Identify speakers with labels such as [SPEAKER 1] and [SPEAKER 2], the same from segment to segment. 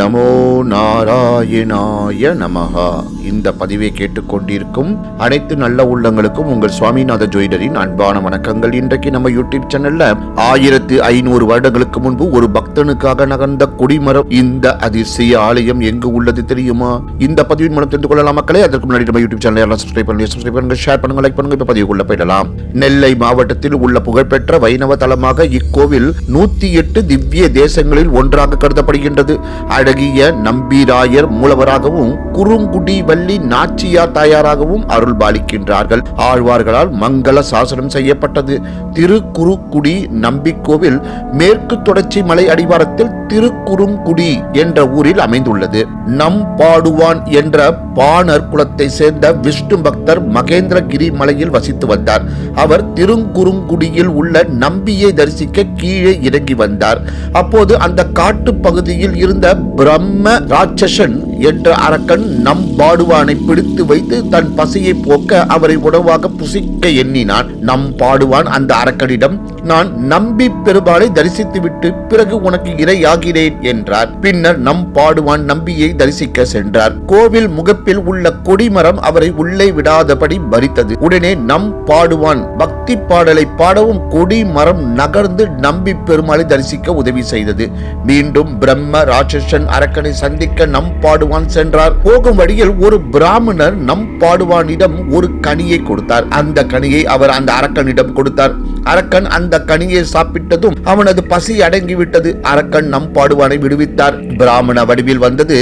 [SPEAKER 1] நமோ நாராயணாய நமஹா. இந்த பதிவை கேட்டுக்கொண்டிருக்கும் அனைத்து நல்ல உள்ளங்களுக்கும் உங்கள் சுவாமிநாத ஜோதிடரின் அன்பான வணக்கங்கள். இன்றைக்கு நம்ம யூடியூப் சேனல்ல 1500 வருடங்களுக்கு முன்பு ஒரு பக்தனுக்காக நகர்ந்த கொடிமரம், இந்த அதிசய ஆலயம் எங்கு உள்ளது தெரியுமா? இந்த பதிவின் மூலம் தெரிந்து கொள்ளலாம் மக்களே. அதற்கு முன்னாடி நம்ம யூடியூப் சேனல் சப்ஸ்கிரைப் பண்ணுங்க, ஷேர் பண்ணுங்க, லைக் பண்ணுங்க. இப்ப பதிவுக்குள்ள போயிடலாம். நெல்லை மாவட்டத்தில் உள்ள புகழ்பெற்ற வைணவ தலமாக இக்கோவில் 108 திவ்ய தேசங்களில் ஒன்றாக கருதப்படுகின்றது. அழகிய நம்பிராயர் மூலவராகவும் குறுங்குடி வள்ளி நாச்சியார் தாயாராகவும் அருள் பாலிக்கின்றார்கள். ஆழ்வார்களால் மங்கள சாசனம் செய்யப்பட்டது. திருக்குறுங்குடி நம்பிக்கோவில் மேற்கு தொடர்ச்சி மலை அடிவாரத்தில் திருக்குறுங்குடி என்ற ஊரில் அமைந்துள்ளது. நம்பாடுவான் என்ற பாணர் குலத்தை சேர்ந்த விஷ்ணு பக்தர் மகேந்திரகிரி மலையில் வசித்து வந்தார். அவர் திருக்குறுங்குடியில் உள்ள நம்பியை தரிசிக்க கீழே இறங்கி வந்தார். அப்போது அந்த காட்டு பகுதியில் இருந்த பிரம்ம ராட்சசன் என்ற அரக்கன் நம்பாடுவானை பிடித்து வைத்து தன் பசியை போக்க அவரை உணவாக புசிக்க எண்ணினான். நம்பாடுவான் அந்த அரக்கனிடம், நான் நம்பி பெருமாளை தரிசித்துவிட்டு பிறகு உனக்கு இரையாகிறேன் என்றார். பின்னர் நம்பாடுவான் நம்பியை தரிசிக்க சென்றார். கோவில் முகப்பில் உள்ள கொடிமரம் அவரை உள்ளே விடாதபடி பறித்தது. உடனே நம்பாடுவான் பக்தி பாடலை பாடவும் கொடிமரம் நகர்ந்து நம்பி பெருமாளை தரிசிக்க உதவி செய்தது. மீண்டும் பிரம்ம ராட்சசன் அரக்கனை சந்திக்க நம்பாடுவான் சென்றார். போகும் வழியில் ஒரு பிராமணர் நம்பாடுவானிடம் ஒரு கனியை கொடுத்தார். அந்த கனியை அவர் அந்த அரக்கனிடம் கொடுத்தார். அரக்கன் அந்த கனியை சாப்பிட்டதும் அவனது பசி அடங்கிவிட்டது. அரக்கன் நம்பாடுவானை விடுவித்தார். பிராமண வடிவில் வந்தது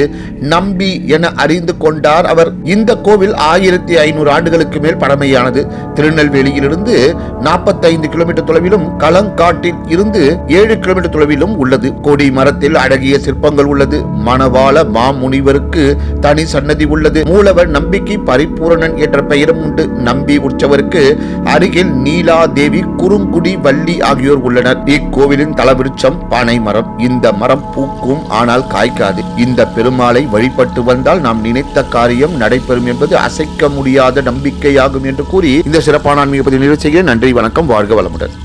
[SPEAKER 1] நம்பி என அறிந்து கொண்டார் அவர். இந்த கோவில் 1500 ஆண்டுகளுக்கு மேல் பழமையானது. திருநெல்வேலியிலிருந்து 45 கிலோமீட்டர் தொலைவிலும் களங்காட்டில் இருந்து 7 கிலோமீட்டர் தொலைவிலும் உள்ளது. கொடி மரத்தில் அழகிய சிற்பங்கள் உள்ளது. மணவாள மாமுனிவருக்கு தனி சன்னதி உள்ளது. மூலவர் நம்பிக்கை பரிபூரணன் என்ற பெயரும் உண்டு. நம்பி உற்சவருக்கு அருகில் நீலாதேவி குறுங்குடி வள்ளி ஆகியோர் உள்ளனர். இக்கோவிலின் தலவிருட்சம் பனை மரம். இந்த மரம் பூக்கும், ஆனால் காய்க்காது. இந்த பெருமாளை வழிபட்டு வந்தால் நாம் நினைத்த காரியம் நடைபெறும் என்பது அசைக்க முடியாத நம்பிக்கையாகும் என்று கூறி இந்த சிறப்பான ஆன்மீக பதிவு நிறைவு செய்கிறேன். நன்றி, வணக்கம், வாழ்க வளமுடன்.